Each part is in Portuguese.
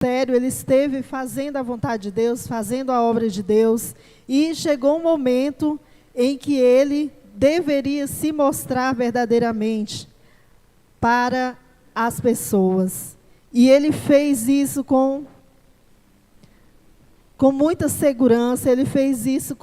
ministério, ele esteve fazendo a vontade de Deus, fazendo a obra de Deus, e chegou um momento em que ele deveria se mostrar verdadeiramente para as pessoas. E ele fez isso com muita segurança, ele fez isso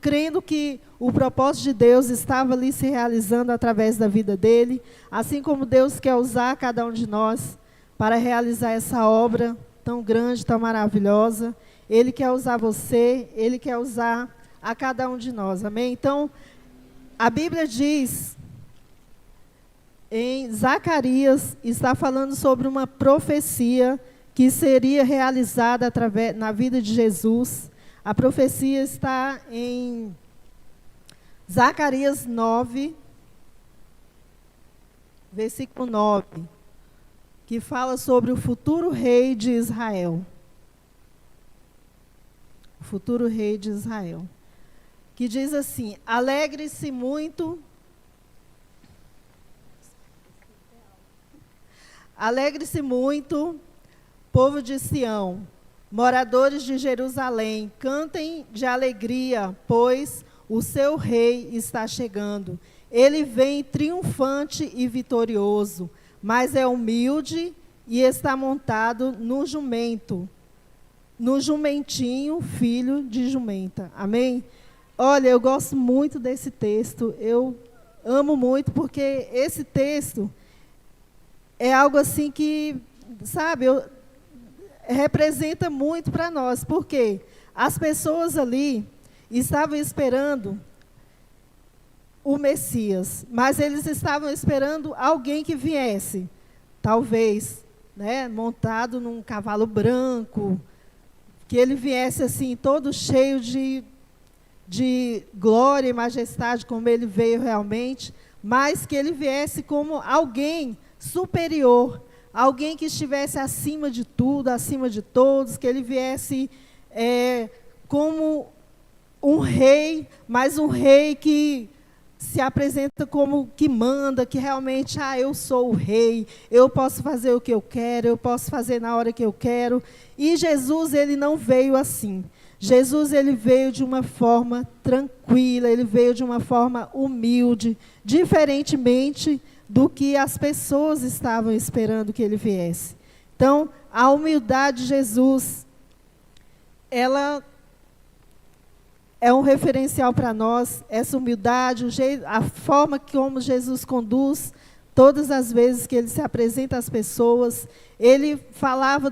crendo que o propósito de Deus estava ali se realizando através da vida dele, assim como Deus quer usar cada um de nós para realizar essa obra tão grande, tão maravilhosa. Ele quer usar você, ele quer usar a cada um de nós, amém? Então, a Bíblia diz, em Zacarias, está falando sobre uma profecia que seria realizada na vida de Jesus. A profecia está em Zacarias 9, versículo 9, que fala sobre o futuro rei de Israel. O futuro rei de Israel. Que diz assim: alegre-se muito, povo de Sião, moradores de Jerusalém, cantem de alegria, pois o seu rei está chegando. Ele vem triunfante e vitorioso, mas é humilde e está montado no jumento, no jumentinho, filho de jumenta. Amém? Olha, eu gosto muito desse texto, eu amo muito, porque esse texto é algo assim que, sabe, representa muito para nós, porque as pessoas ali estavam esperando o Messias, mas eles estavam esperando alguém que viesse, talvez, né, montado num cavalo branco, que ele viesse assim, todo cheio de glória e majestade, como ele veio realmente, mas que ele viesse como alguém superior, alguém que estivesse acima de tudo, acima de todos, que ele viesse como um rei, mas um rei que se apresenta como que manda, que realmente, eu sou o rei, eu posso fazer o que eu quero, eu posso fazer na hora que eu quero. E Jesus, ele não veio assim. Jesus, ele veio de uma forma tranquila, ele veio de uma forma humilde, diferentemente do que as pessoas estavam esperando que ele viesse. Então, a humildade de Jesus, ela é um referencial para nós, essa humildade, a forma como Jesus conduz, todas as vezes que ele se apresenta às pessoas. Ele falava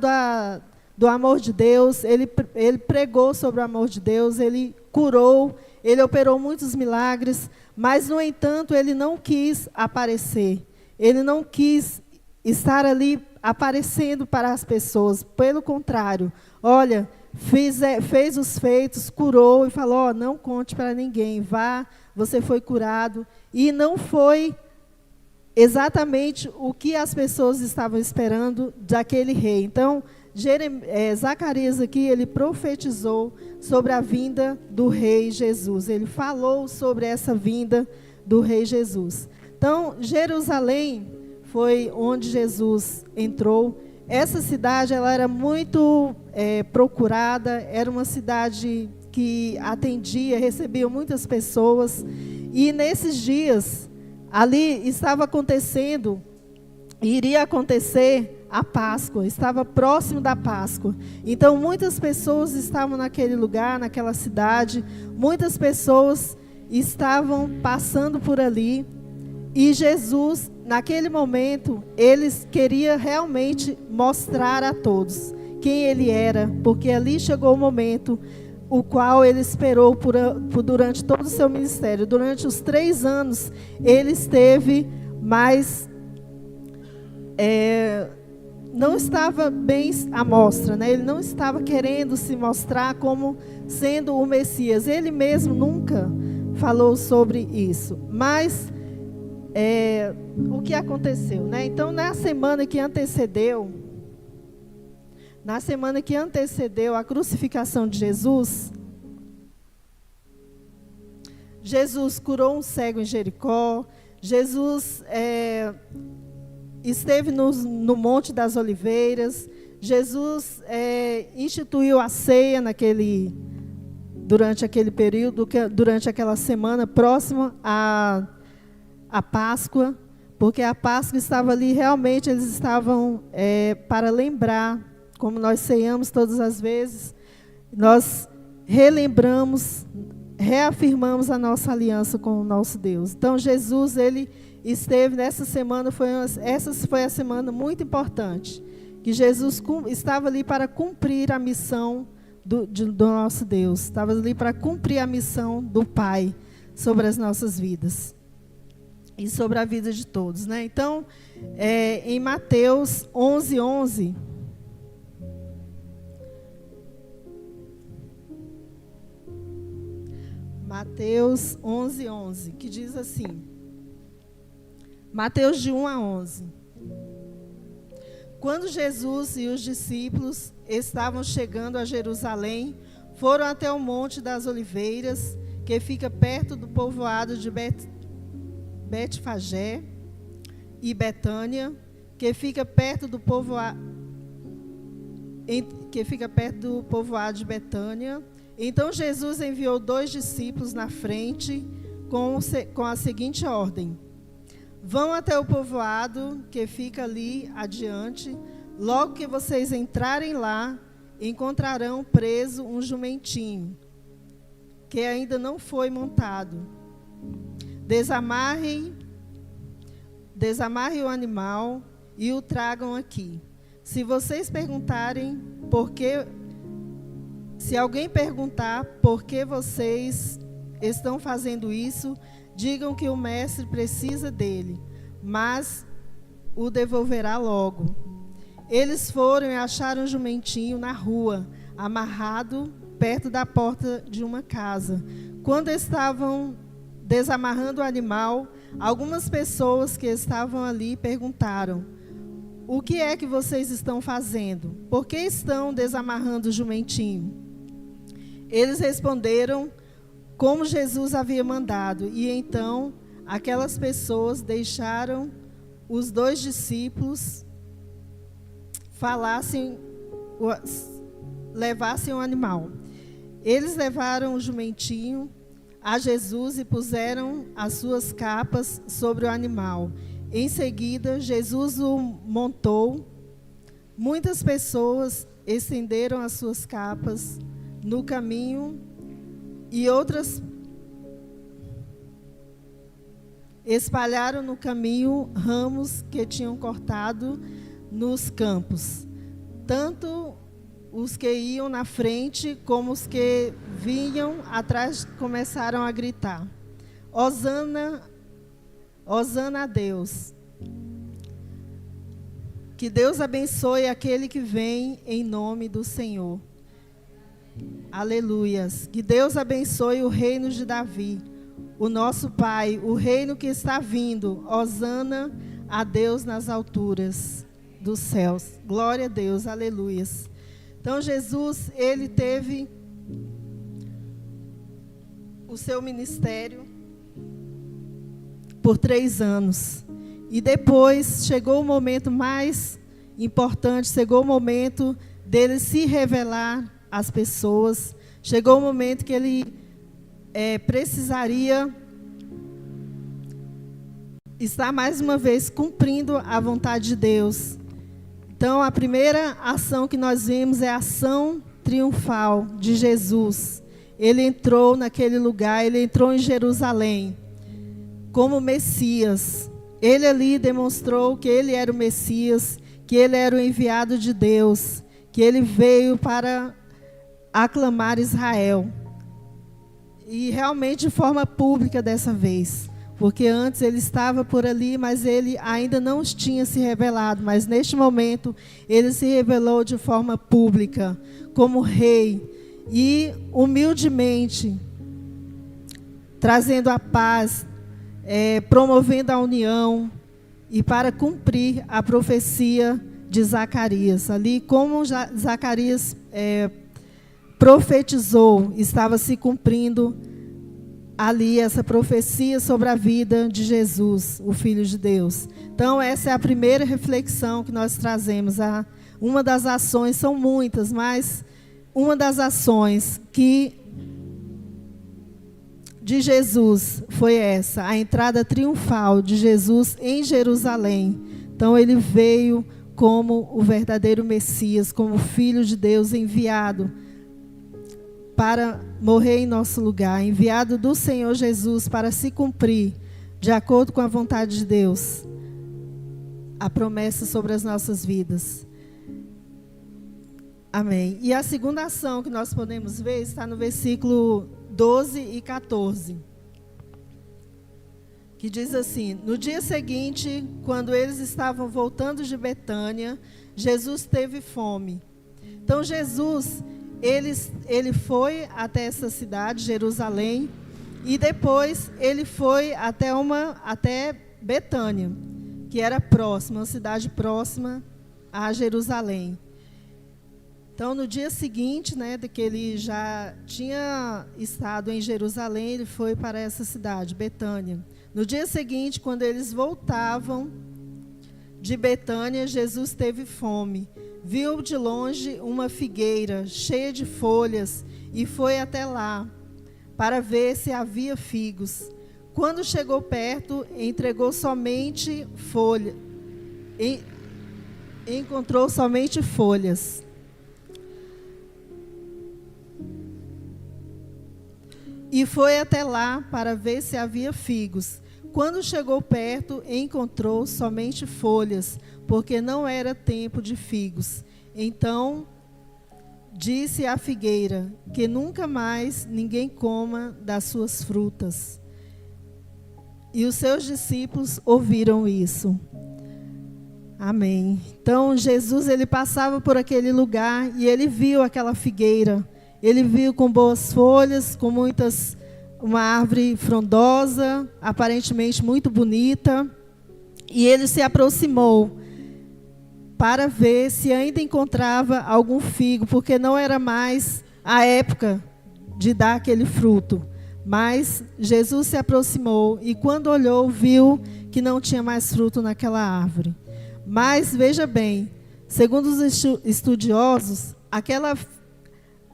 do amor de Deus, ele pregou sobre o amor de Deus, ele curou, ele operou muitos milagres, mas, no entanto, ele não quis aparecer, ele não quis estar ali aparecendo para as pessoas. Pelo contrário, olha, fez os feitos, curou e falou: não conte para ninguém, vá, você foi curado. E não foi exatamente o que as pessoas estavam esperando daquele rei. Então, Zacarias aqui, ele profetizou sobre a vinda do rei Jesus. Ele falou sobre essa vinda do rei Jesus. Então, Jerusalém foi onde Jesus entrou. Essa cidade, ela era muito procurada, era uma cidade que atendia, recebia muitas pessoas. E nesses dias, ali estava acontecendo, iria acontecer a Páscoa, estava próximo da Páscoa. Então, muitas pessoas estavam naquele lugar, naquela cidade, muitas pessoas estavam passando por ali. E Jesus, naquele momento, ele queria realmente mostrar a todos quem ele era, porque ali chegou o momento o qual ele esperou durante todo o seu ministério. Durante os 3 anos, ele esteve mais... não estava bem à mostra, né? Ele não estava querendo se mostrar como sendo o Messias. Ele mesmo nunca falou sobre isso. Mas o que aconteceu, né? Então, na semana que antecedeu a crucificação de Jesus, Jesus curou um cego em Jericó. Jesus esteve no Monte das Oliveiras. Jesus instituiu a ceia durante aquele período, durante aquela semana próxima à Páscoa, porque a Páscoa estava ali, realmente eles estavam para lembrar, como nós ceiamos todas as vezes, nós relembramos, reafirmamos a nossa aliança com o nosso Deus. Então, Jesus, ele esteve nessa semana, essa foi a semana muito importante, que Jesus estava ali para cumprir a missão do nosso Deus, estava ali para cumprir a missão do Pai sobre as nossas vidas e sobre a vida de todos, né? Então, em Mateus 11:11, Mateus 11:11, que diz assim, Mateus de 1 a 11. Quando Jesus e os discípulos estavam chegando a Jerusalém, foram até o Monte das Oliveiras, que fica perto do povoado de Betfagé, e Betânia, que fica perto do povoado de Betânia. Então Jesus enviou 2 discípulos na frente com a seguinte ordem: vão até o povoado que fica ali adiante. Logo que vocês entrarem lá, encontrarão preso um jumentinho, que ainda não foi montado. Desamarrem o animal e o tragam aqui. Se alguém perguntar por que vocês estão fazendo isso, digam que o mestre precisa dele, mas o devolverá logo. Eles foram e acharam um jumentinho na rua, amarrado perto da porta de uma casa. Quando estavam desamarrando o animal, algumas pessoas que estavam ali perguntaram: o que é que vocês estão fazendo? Por que estão desamarrando o jumentinho? Eles responderam como Jesus havia mandado. E então aquelas pessoas deixaram os 2 discípulos levassem o animal. Eles levaram o jumentinho a Jesus e puseram as suas capas sobre o animal. Em seguida, Jesus o montou. Muitas pessoas estenderam as suas capas no caminho e outras espalharam no caminho ramos que tinham cortado nos campos. Tanto os que iam na frente como os que vinham atrás começaram a gritar: Hosana, Hosana a Deus. Que Deus abençoe aquele que vem em nome do Senhor. Aleluias. Que Deus abençoe o reino de Davi, o nosso Pai, o reino que está vindo. Hosana a Deus nas alturas dos céus. Glória a Deus, aleluias. Então Jesus, ele teve o seu ministério por 3 anos. E depois chegou o momento mais importante, chegou o momento dele se revelar às pessoas. Chegou o momento que ele precisaria estar mais uma vez cumprindo a vontade de Deus. Então, a primeira ação que nós vimos é a ação triunfal de Jesus. Ele entrou naquele lugar, ele entrou em Jerusalém como Messias. Ele ali demonstrou que ele era o Messias, que ele era o enviado de Deus, que ele veio para aclamar Israel. E realmente de forma pública dessa vez. Porque antes ele estava por ali, mas ele ainda não tinha se revelado. Mas neste momento, ele se revelou de forma pública, como rei. E humildemente, trazendo a paz, promovendo a união. E para cumprir a profecia de Zacarias. Ali, como Zacarias profetizou, estava se cumprindo ali essa profecia sobre a vida de Jesus, o Filho de Deus. Então, essa é a primeira reflexão que nós trazemos, uma das ações, são muitas, mas uma das ações de Jesus foi essa, a entrada triunfal de Jesus em Jerusalém. Então ele veio como o verdadeiro Messias, como Filho de Deus enviado para morrer em nosso lugar, enviado do Senhor Jesus para se cumprir, de acordo com a vontade de Deus, a promessa sobre as nossas vidas. Amém. E a segunda ação que nós podemos ver está no versículo 12 e 14. Que diz assim: no dia seguinte, quando eles estavam voltando de Betânia, Jesus teve fome. Então Jesus, ele foi até essa cidade, Jerusalém, e depois ele foi até Betânia, que era próxima, uma cidade próxima a Jerusalém. Então, no dia seguinte, de que ele já tinha estado em Jerusalém, ele foi para essa cidade, Betânia. No dia seguinte, quando eles voltavam de Betânia, Jesus teve fome. Viu de longe uma figueira cheia de folhas e foi até lá para ver se havia figos. Quando chegou perto, encontrou somente folhas. E foi até lá para ver se havia figos. Quando chegou perto, encontrou somente folhas, porque não era tempo de figos. Então disse à figueira, que nunca mais ninguém coma das suas frutas. E os seus discípulos ouviram isso. Amém. Então Jesus, ele passava por aquele lugar e ele viu aquela figueira. Ele viu com boas folhas, com uma árvore frondosa, aparentemente muito bonita. E ele se aproximou para ver se ainda encontrava algum figo, porque não era mais a época de dar aquele fruto. Mas Jesus se aproximou e quando olhou, viu que não tinha mais fruto naquela árvore. Mas veja bem, segundo os estudiosos,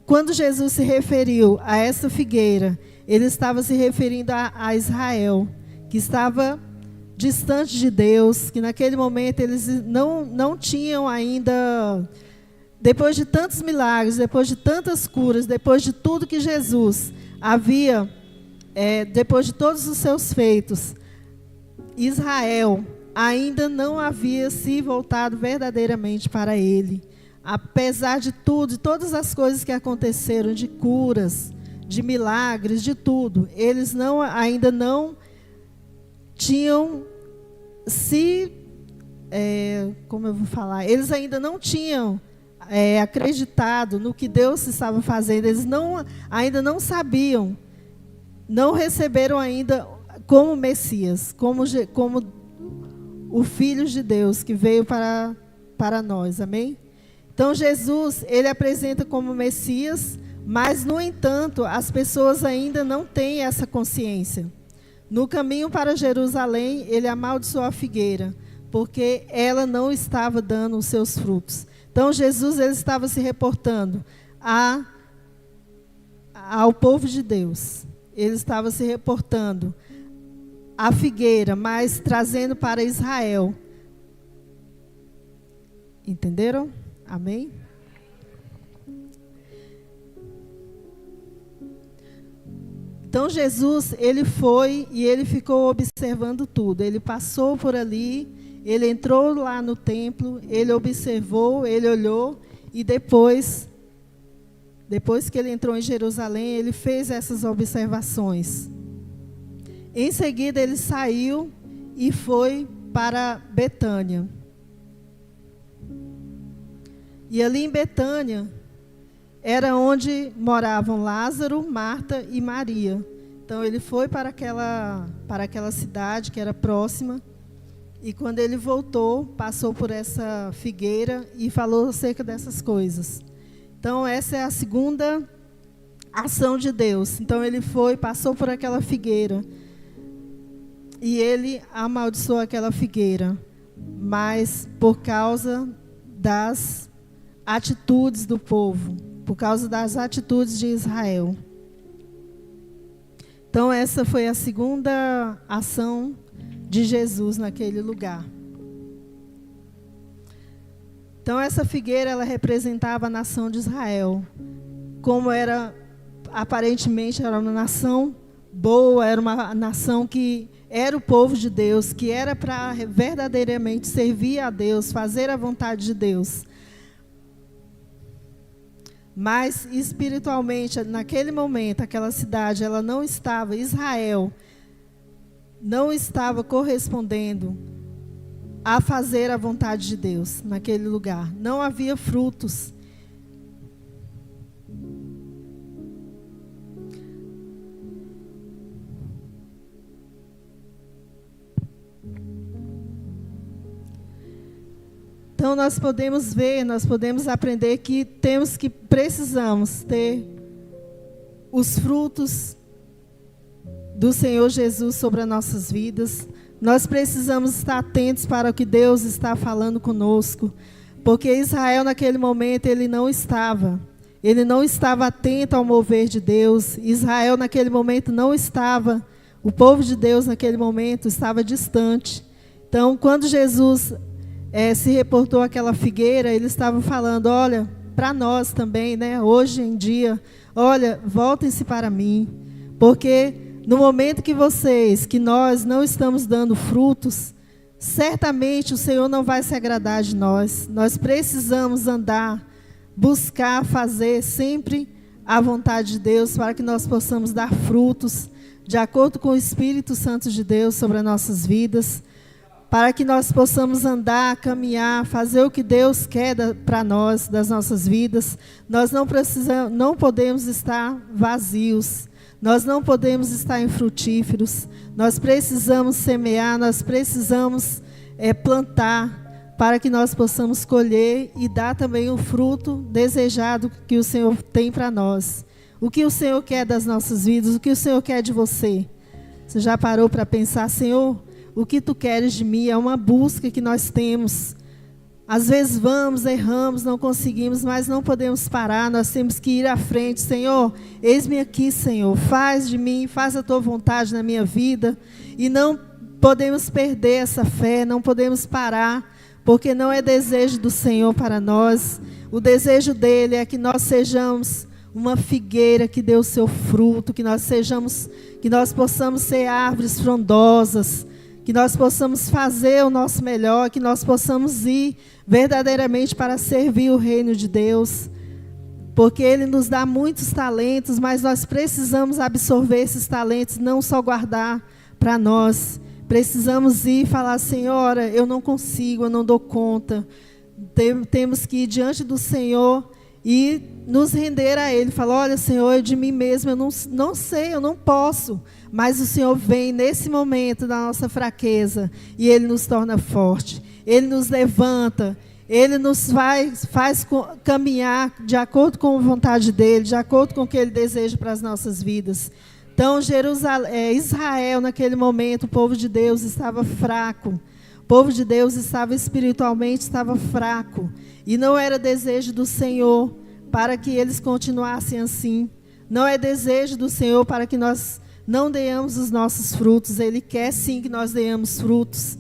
quando Jesus se referiu a essa figueira, ele estava se referindo a Israel, que estava distante de Deus, que naquele momento eles não tinham ainda, depois de tantos milagres, depois de tantas curas, depois de tudo que Jesus havia, depois de todos os seus feitos, Israel ainda não havia se voltado verdadeiramente para ele. Apesar de tudo, de todas as coisas que aconteceram, de curas, de milagres, de tudo, eles ainda não tinham como eu vou falar? Eles ainda não tinham acreditado no que Deus estava fazendo. Eles ainda não sabiam, não receberam ainda como Messias, como o Filho de Deus que veio para nós, amém? Então Jesus, ele apresenta como Messias, mas no entanto, as pessoas ainda não têm essa consciência. No caminho para Jerusalém, ele amaldiçoou a figueira, porque ela não estava dando os seus frutos. Então Jesus, ele estava se reportando ao povo de Deus. Ele estava se reportando à figueira, mas trazendo para Israel. Entenderam? Amém? Então Jesus, ele foi e ele ficou observando tudo. Ele passou por ali, ele entrou lá no templo, ele observou, ele olhou e depois que ele entrou em Jerusalém, ele fez essas observações. Em seguida ele saiu e foi para Betânia. E ali em Betânia era onde moravam Lázaro, Marta e Maria. Então ele foi para aquela cidade que era próxima. E quando ele voltou, passou por essa figueira e falou acerca dessas coisas. Então essa é a segunda ação de Deus. Então ele passou por aquela figueira. E ele amaldiçoou aquela figueira. Mas por causa atitudes do povo, por causa das atitudes de Israel. Então essa foi a segunda ação de Jesus naquele lugar. Então essa figueira, ela representava a nação de Israel. Como era, aparentemente era uma nação boa, era uma nação que era o povo de Deus, que era para verdadeiramente servir a Deus, fazer a vontade de Deus. Mas espiritualmente, naquele momento, aquela cidade, ela não estava, Israel, não estava correspondendo a fazer a vontade de Deus naquele lugar. Não havia frutos. Então nós podemos ver, nós podemos aprender que precisamos ter os frutos do Senhor Jesus sobre as nossas vidas. Nós precisamos estar atentos para o que Deus está falando conosco, porque Israel naquele momento ele não estava atento ao mover de Deus. Israel naquele momento não estava, o povo de Deus naquele momento estava distante. Então quando Jesus se reportou àquela figueira, ele estava falando, olha, para nós também, né, hoje em dia, olha, voltem-se para mim, porque no momento que nós não estamos dando frutos, certamente o Senhor não vai se agradar de nós. Nós precisamos andar, buscar, fazer sempre a vontade de Deus, para que nós possamos dar frutos, de acordo com o Espírito Santo de Deus sobre as nossas vidas, para que nós possamos andar, caminhar, fazer o que Deus quer para nós, das nossas vidas. Nós não podemos estar vazios, nós não podemos estar infrutíferos, nós precisamos semear, nós precisamos plantar, para que nós possamos colher e dar também o fruto desejado que o Senhor tem para nós. O que o Senhor quer das nossas vidas, o que o Senhor quer de você? Você já parou para pensar, Senhor, o que tu queres de mim? É uma busca que nós temos. Às vezes vamos, erramos, não conseguimos, mas não podemos parar, nós temos que ir à frente. Senhor, eis-me aqui, Senhor, faz de mim, faz a tua vontade na minha vida. E não podemos perder essa fé, não podemos parar, porque não é desejo do Senhor para nós. O desejo dele é que nós sejamos uma figueira que dê o seu fruto, que nós possamos ser árvores frondosas, que nós possamos fazer o nosso melhor, que nós possamos ir verdadeiramente para servir o reino de Deus, porque Ele nos dá muitos talentos, mas nós precisamos absorver esses talentos, não só guardar para nós. Precisamos ir e falar, Senhora, eu não consigo, eu não dou conta. Temos que ir diante do Senhor e nos render a Ele. Falar, olha, Senhor, de mim mesmo eu não sei, eu não posso. Mas o Senhor vem nesse momento da nossa fraqueza e Ele nos torna forte. Ele nos levanta, Ele nos faz caminhar de acordo com a vontade dEle, de acordo com o que Ele deseja para as nossas vidas. Então, Israel, naquele momento, o povo de Deus estava fraco. O povo de Deus espiritualmente fraco. E não era desejo do Senhor para que eles continuassem assim. Não é desejo do Senhor para que nós não demos os nossos frutos. Ele quer sim que nós demos frutos.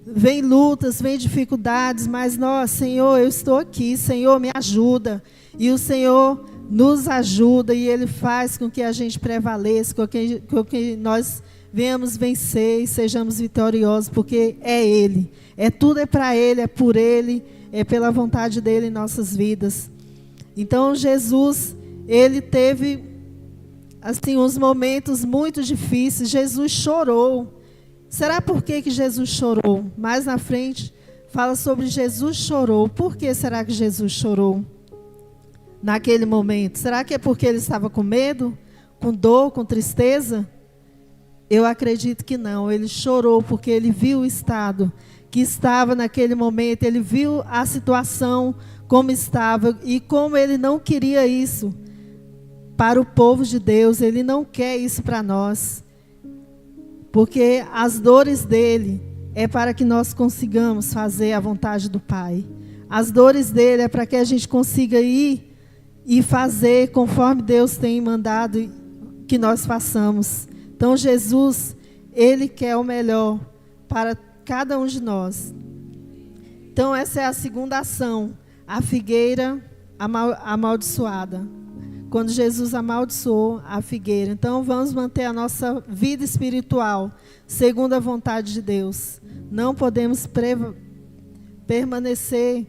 Vem lutas, vem dificuldades, mas nós, Senhor, eu estou aqui, Senhor, me ajuda. E o Senhor nos ajuda e Ele faz com que a gente prevaleça, com que nós venhamos vencer e sejamos vitoriosos, porque é Ele. Tudo é para Ele, é por Ele, é pela vontade dEle em nossas vidas. Então Jesus, Ele teve assim, uns momentos muito difíceis. Jesus chorou. Será por que Jesus chorou? Mais na frente fala sobre Jesus chorou. Por que será que Jesus chorou naquele momento? Será que é porque ele estava com medo, com dor, com tristeza? Eu acredito que não. Ele chorou porque ele viu o estado que estava naquele momento. Ele viu a situação como estava e como ele não queria isso para o povo de Deus. Ele não quer isso para nós. Porque as dores dele é para que nós consigamos fazer a vontade do Pai. As dores dele é para que a gente consiga ir e fazer conforme Deus tem mandado que nós façamos. Então, Jesus, Ele quer o melhor para cada um de nós. Então, essa é a segunda ação, a figueira amaldiçoada. Quando Jesus amaldiçoou a figueira. Então, vamos manter a nossa vida espiritual segundo a vontade de Deus. Não podemos permanecer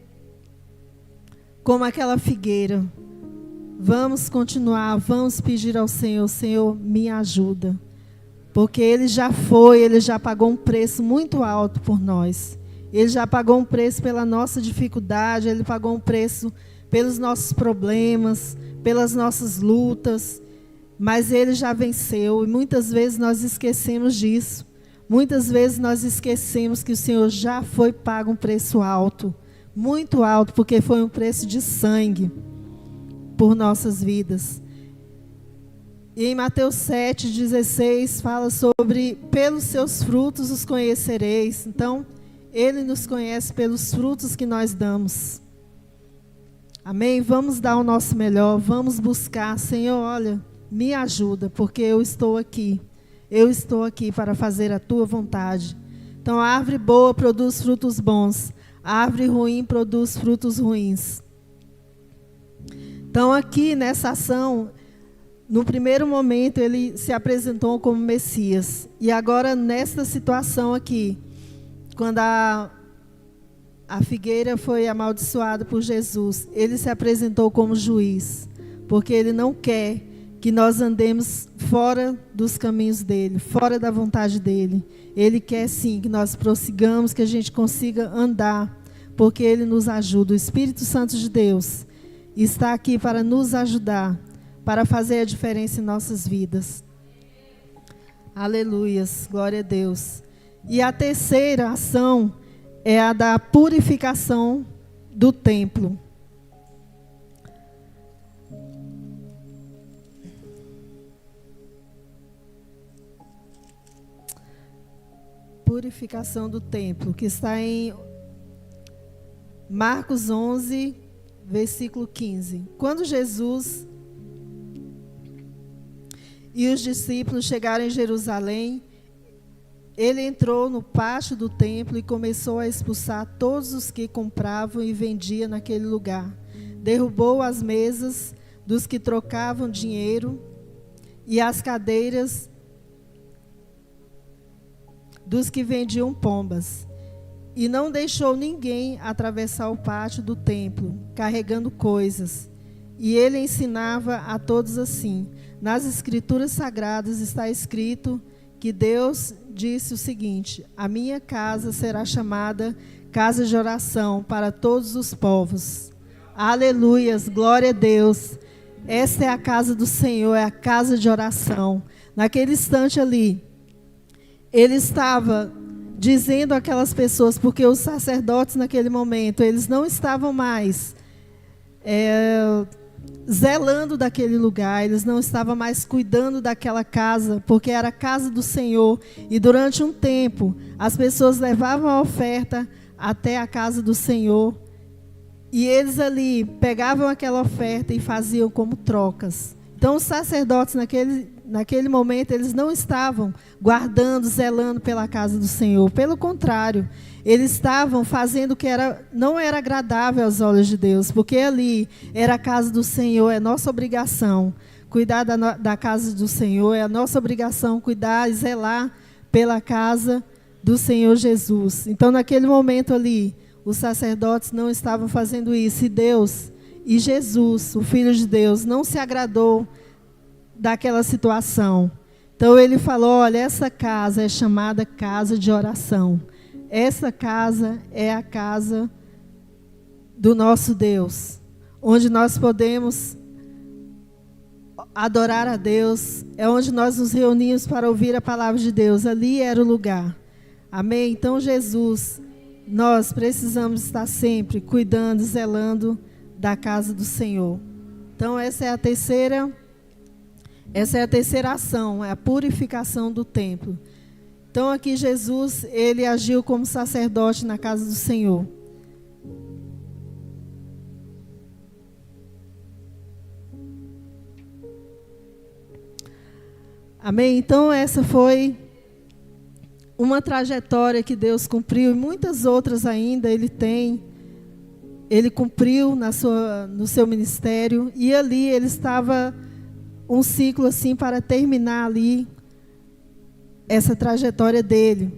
como aquela figueira. Vamos continuar, vamos pedir ao Senhor, Senhor, me ajuda. Porque Ele já pagou um preço muito alto por nós. Ele já pagou um preço pela nossa dificuldade, Ele pagou um preço pelos nossos problemas, pelas nossas lutas, mas Ele já venceu, e muitas vezes nós esquecemos disso. Muitas vezes nós esquecemos que o Senhor já foi pago um preço alto, muito alto, porque foi um preço de sangue por nossas vidas. E em Mateus 7,16 fala sobre, pelos seus frutos os conhecereis. Então, Ele nos conhece pelos frutos que nós damos. Amém? Vamos dar o nosso melhor, vamos buscar. Senhor, olha, me ajuda, porque eu estou aqui. Eu estou aqui para fazer a tua vontade. Então, a árvore boa produz frutos bons. A árvore ruim produz frutos ruins. Então, aqui nessa ação, no primeiro momento, ele se apresentou como Messias. E agora, nesta situação aqui, quando a figueira foi amaldiçoada por Jesus, ele se apresentou como juiz, porque ele não quer que nós andemos fora dos caminhos dele, fora da vontade dele. Ele quer sim que nós prossigamos, que a gente consiga andar, porque ele nos ajuda. O Espírito Santo de Deus está aqui para nos ajudar, para fazer a diferença em nossas vidas. Aleluias, glória a Deus. E a terceira ação é a da purificação do templo. Purificação do templo, que está em Marcos 11, versículo 15. Quando Jesus e os discípulos chegaram em Jerusalém, ele entrou no pátio do templo e começou a expulsar todos os que compravam e vendiam naquele lugar. Derrubou as mesas dos que trocavam dinheiro e as cadeiras dos que vendiam pombas. E não deixou ninguém atravessar o pátio do templo, carregando coisas. E ele ensinava a todos assim. Nas Escrituras Sagradas está escrito que Deus disse o seguinte: a minha casa será chamada casa de oração para todos os povos. Aleluias, glória a Deus. Esta é a casa do Senhor, é a casa de oração. Naquele instante ali, ele estava dizendo àquelas pessoas, porque os sacerdotes naquele momento, eles não estavam mais zelando daquele lugar, eles não estavam mais cuidando daquela casa, porque era a casa do Senhor, e durante um tempo, as pessoas levavam a oferta até a casa do Senhor, e eles ali pegavam aquela oferta e faziam como trocas. Então os sacerdotes naquele momento, eles não estavam guardando, zelando pela casa do Senhor, pelo contrário, eles estavam fazendo o que não era agradável aos olhos de Deus, porque ali era a casa do Senhor, é nossa obrigação cuidar da casa do Senhor, é a nossa obrigação cuidar e zelar pela casa do Senhor Jesus. Então naquele momento ali, os sacerdotes não estavam fazendo isso, e Deus e Jesus, o Filho de Deus, não se agradou daquela situação. Então ele falou: olha, essa casa é chamada casa de oração. Essa casa é a casa do nosso Deus, onde nós podemos adorar a Deus, é onde nós nos reunimos para ouvir a palavra de Deus. Ali era o lugar. Amém? Então Jesus, nós precisamos estar sempre cuidando, zelando da casa do Senhor. Então essa é a terceira ação, é a purificação do templo. Então aqui Jesus, ele agiu como sacerdote na casa do Senhor. Amém? Então, essa foi uma trajetória que Deus cumpriu, e muitas outras ainda Ele cumpriu no seu ministério, e ali ele estava um ciclo assim para terminar ali essa trajetória dele,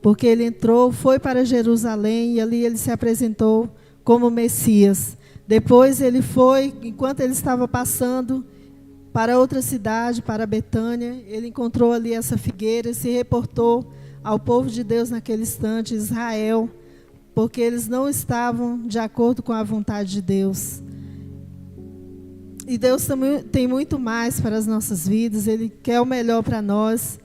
porque ele entrou, foi para Jerusalém, e ali ele se apresentou como Messias. Depois ele foi, enquanto ele estava passando para outra cidade, para Betânia, ele encontrou ali essa figueira, se reportou ao povo de Deus naquele instante, Israel, porque eles não estavam de acordo com a vontade de Deus. E Deus também tem muito mais para as nossas vidas, Ele quer o melhor para nós.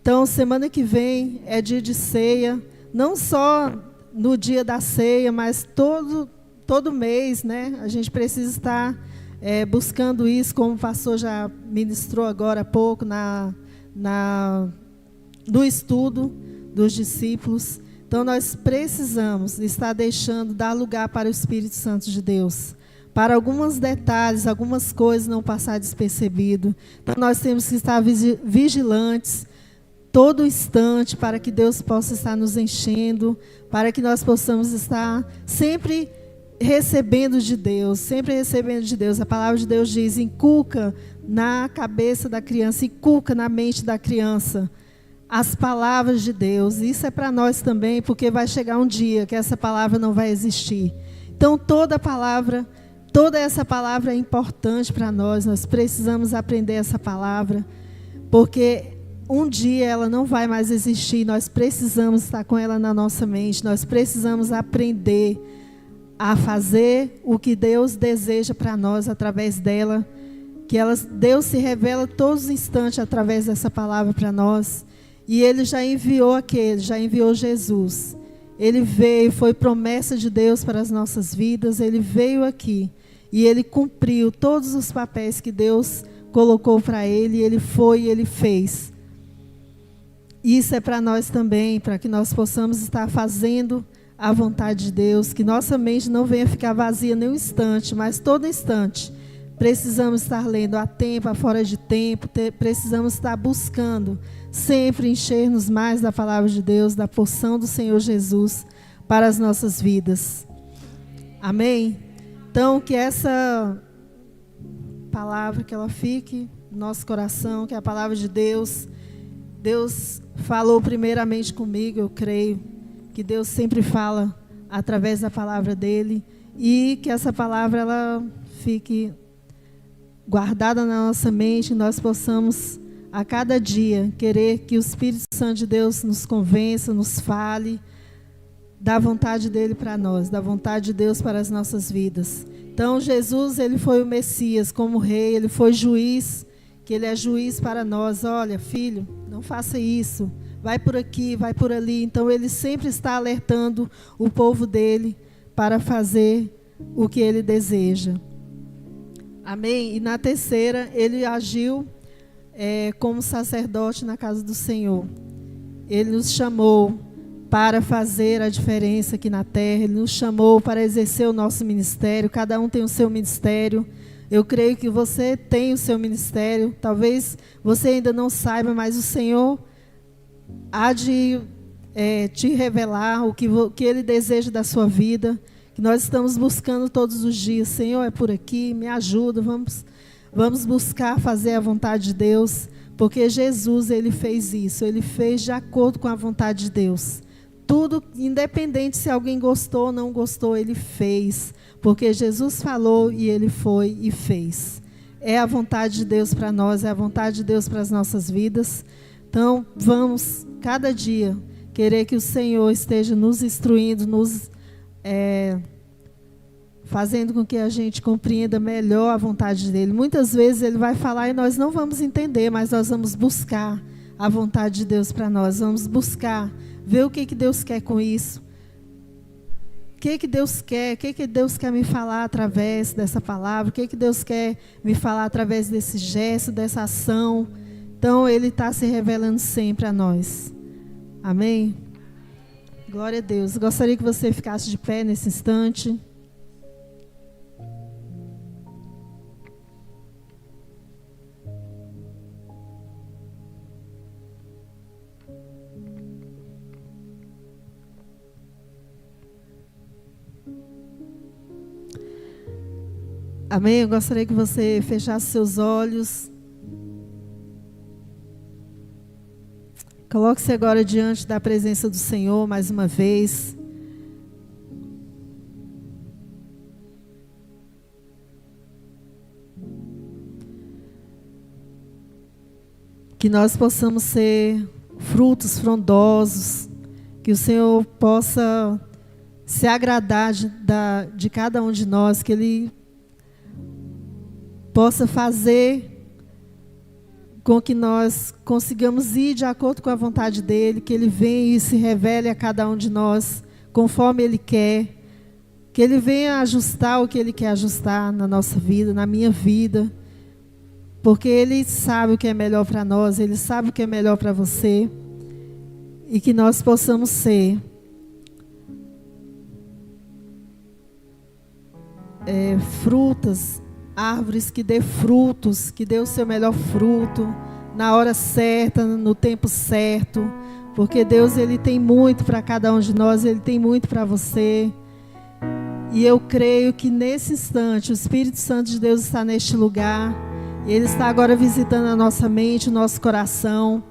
Então, semana que vem é dia de ceia, não só no dia da ceia, mas todo mês, né? A gente precisa estar buscando isso, como o pastor já ministrou agora há pouco, no estudo dos discípulos. Então, nós precisamos estar dar lugar para o Espírito Santo de Deus, para alguns detalhes, algumas coisas não passar despercebido. Então, nós temos que estar vigilantes todo instante, para que Deus possa estar nos enchendo, para que nós possamos estar sempre recebendo de Deus, sempre recebendo de Deus. A palavra de Deus diz: inculca na cabeça da criança, inculca na mente da criança as palavras de Deus. Isso é para nós também, porque vai chegar um dia que essa palavra não vai existir. Então, toda essa palavra é importante para nós. Nós precisamos aprender essa palavra, porque um dia ela não vai mais existir. Nós precisamos estar com ela na nossa mente. Nós precisamos aprender a fazer o que Deus deseja para nós através dela. Deus se revela todos os instantes através dessa palavra para nós. E Ele já enviou Jesus. Ele veio, foi promessa de Deus para as nossas vidas. Ele veio aqui e Ele cumpriu todos os papéis que Deus colocou para Ele. Ele foi e Ele fez. Isso é para nós também, para que nós possamos estar fazendo a vontade de Deus, que nossa mente não venha ficar vazia nem um instante, mas todo instante precisamos estar lendo a tempo, a fora de tempo, precisamos estar buscando sempre encher-nos mais da palavra de Deus, da porção do Senhor Jesus para as nossas vidas. Amém? Então, que essa palavra, que ela fique no nosso coração, que a palavra de Deus falou primeiramente comigo, eu creio que Deus sempre fala através da palavra dele, e que essa palavra ela fique guardada na nossa mente, nós possamos a cada dia querer que o Espírito Santo de Deus nos convença, nos fale da vontade dele para nós, da vontade de Deus para as nossas vidas. Então, Jesus, ele foi o Messias como rei, ele foi juiz, que ele é juiz para nós. Olha, filho, não faça isso, vai por aqui, vai por ali. Então, ele sempre está alertando o povo dele para fazer o que ele deseja. Amém? E na terceira, ele agiu como sacerdote na casa do Senhor. Ele nos chamou para fazer a diferença aqui na terra. Ele nos chamou para exercer o nosso ministério. Cada um tem o seu ministério. Eu creio que você tem o seu ministério. Talvez você ainda não saiba, mas o Senhor há de te revelar o que Ele deseja da sua vida. Que nós estamos buscando todos os dias. Senhor, é por aqui, me ajuda, vamos buscar fazer a vontade de Deus, porque Jesus, ele fez isso, ele fez de acordo com a vontade de Deus. Tudo, independente se alguém gostou ou não gostou, ele fez, porque Jesus falou e ele foi e fez. É a vontade de Deus para nós, é a vontade de Deus para as nossas vidas. Então, vamos, cada dia, querer que o Senhor esteja nos instruindo, fazendo com que a gente compreenda melhor a vontade dele. Muitas vezes ele vai falar e nós não vamos entender, mas nós vamos buscar a vontade de Deus para nós. Vamos buscar, ver o que Deus quer com isso. O que Deus quer? O que Deus quer me falar através dessa palavra? O que Deus quer me falar através desse gesto, dessa ação? Então, ele está se revelando sempre a nós. Amém? Glória a Deus. Gostaria que você ficasse de pé nesse instante. Amém? Eu gostaria que você fechasse seus olhos. Coloque-se agora diante da presença do Senhor mais uma vez. Que nós possamos ser frutos frondosos, que o Senhor possa se agradar de cada um de nós, que Ele possa fazer com que nós consigamos ir de acordo com a vontade dEle, que Ele venha e se revele a cada um de nós, conforme Ele quer, que Ele venha ajustar o que Ele quer ajustar na nossa vida, na minha vida, porque Ele sabe o que é melhor para nós, Ele sabe o que é melhor para você, e que nós possamos ser frutas, árvores que dê frutos, que dê o seu melhor fruto, na hora certa, no tempo certo, porque Deus, Ele tem muito para cada um de nós, Ele tem muito para você, e eu creio que nesse instante, o Espírito Santo de Deus está neste lugar, Ele está agora visitando a nossa mente, o nosso coração.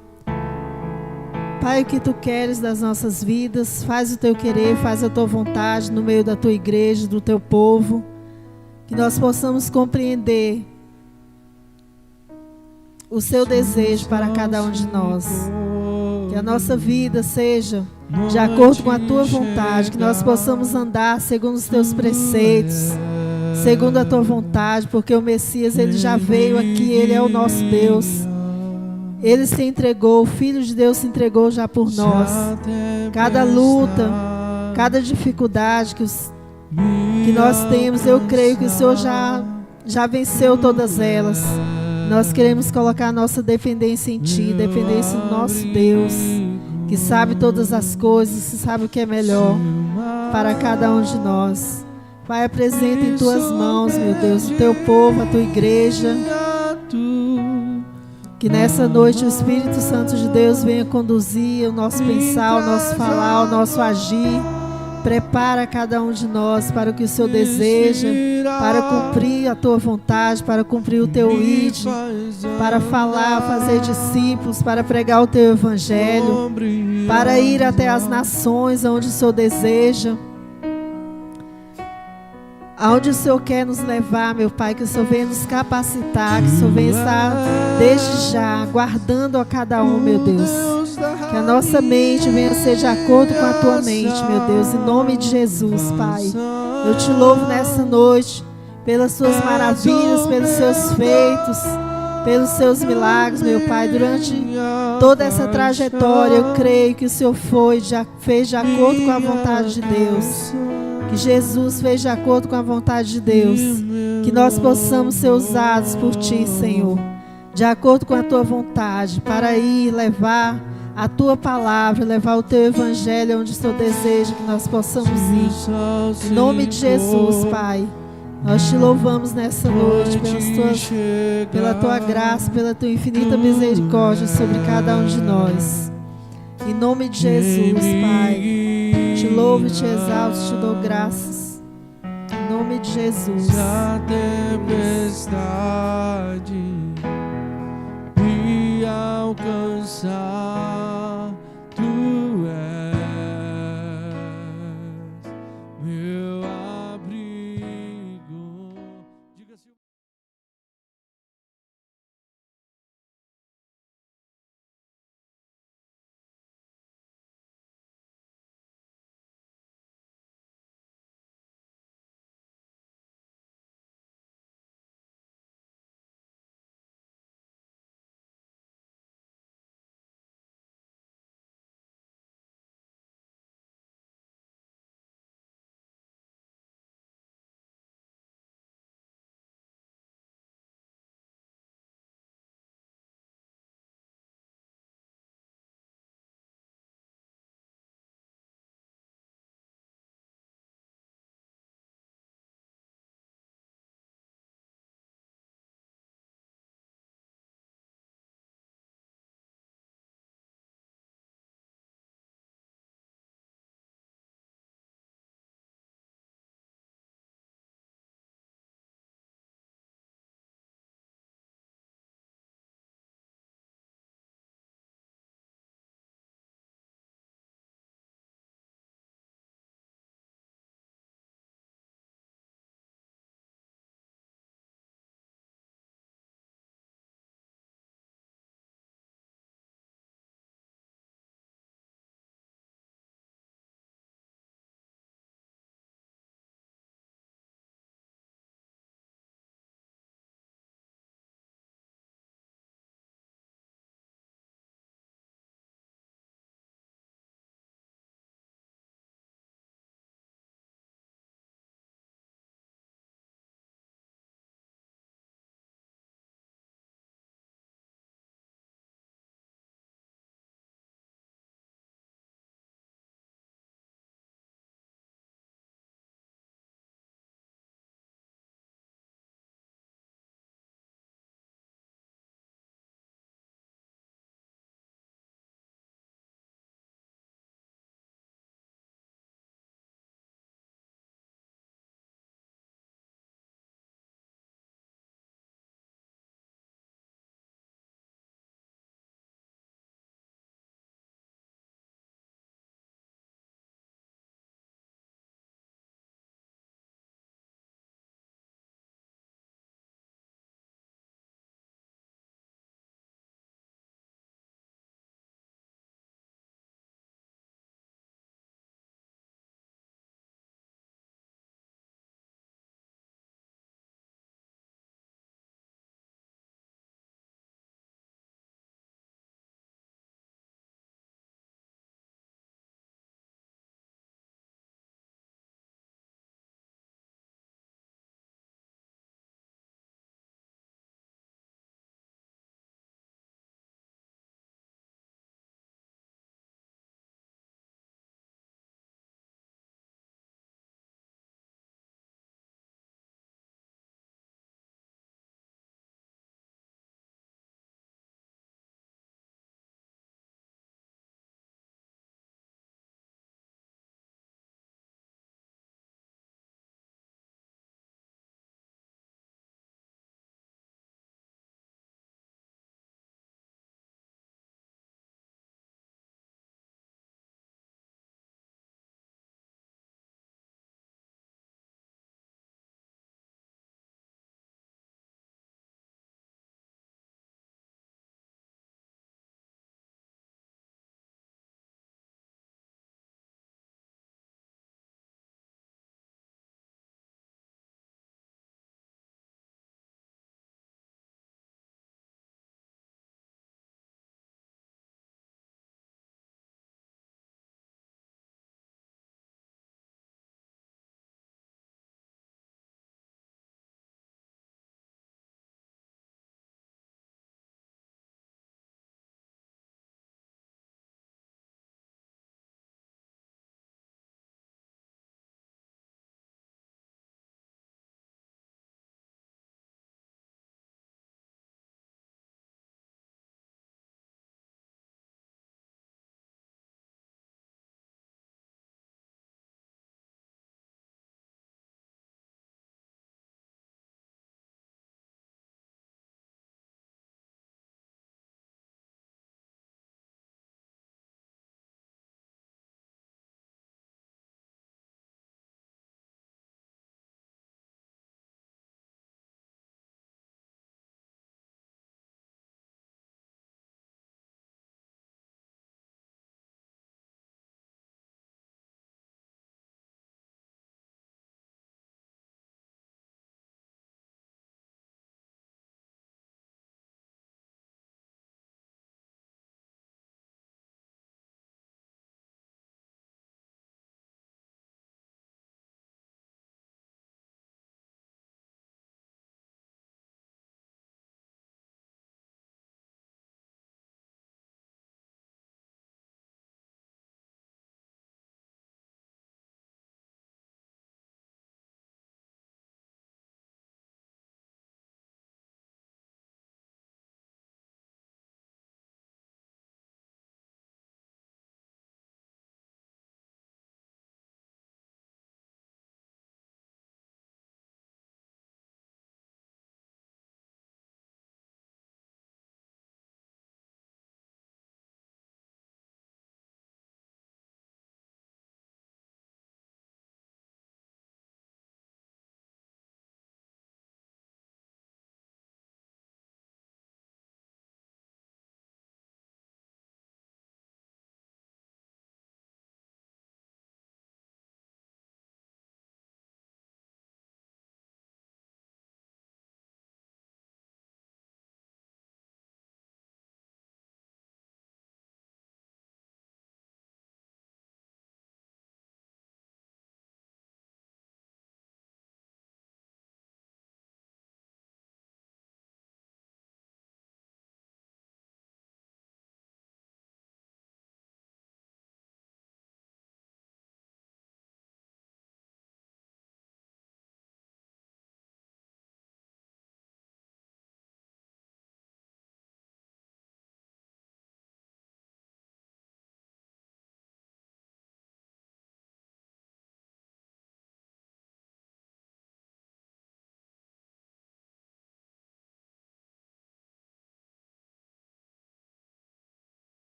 Pai, o que Tu queres das nossas vidas, faz o Teu querer, faz a Tua vontade no meio da Tua igreja, do Teu povo, que nós possamos compreender o Seu desejo para cada um de nós, que a nossa vida seja de acordo com a Tua vontade, que nós possamos andar segundo os Teus preceitos, segundo a Tua vontade, porque o Messias, Ele já veio aqui, Ele é o nosso Deus, Ele se entregou, o Filho de Deus se entregou já por nós. Cada luta, cada dificuldade que nós temos, eu creio que o Senhor já venceu todas elas. Nós queremos colocar a nossa dependência em Ti, dependência no nosso Deus, que sabe todas as coisas, que sabe o que é melhor para cada um de nós. Pai, apresenta em Tuas mãos, meu Deus, o Teu povo, a Tua igreja. Que nessa noite o Espírito Santo de Deus venha conduzir o nosso pensar, o nosso falar, o nosso agir. Prepara cada um de nós para o que o Senhor deseja, para cumprir a Tua vontade, para cumprir o Teu ID, para falar, fazer discípulos, para pregar o Teu Evangelho, para ir até as nações onde o Senhor deseja. Aonde o Senhor quer nos levar, meu Pai, que o Senhor venha nos capacitar, que o Senhor venha estar desde já guardando a cada um, meu Deus. Que a nossa mente venha ser de acordo com a Tua mente, meu Deus, em nome de Jesus, Pai. Eu Te louvo nessa noite pelas Suas maravilhas, pelos Seus feitos, pelos Seus milagres, meu Pai. Durante toda essa trajetória, eu creio que o Senhor fez de acordo com a vontade de Deus. Que Jesus fez de acordo com a vontade de Deus. Que nós possamos ser usados por Ti, Senhor, de acordo com a Tua vontade, para ir levar a Tua palavra, levar o Teu Evangelho onde o Senhor deseja que nós possamos ir. Em nome de Jesus, Pai, nós Te louvamos nessa noite pela Tua graça, pela Tua infinita misericórdia sobre cada um de nós. Em nome de Jesus, Pai. Te louvo, Te exalto, Te dou graças. Em nome de Jesus. A tempestade me alcançar.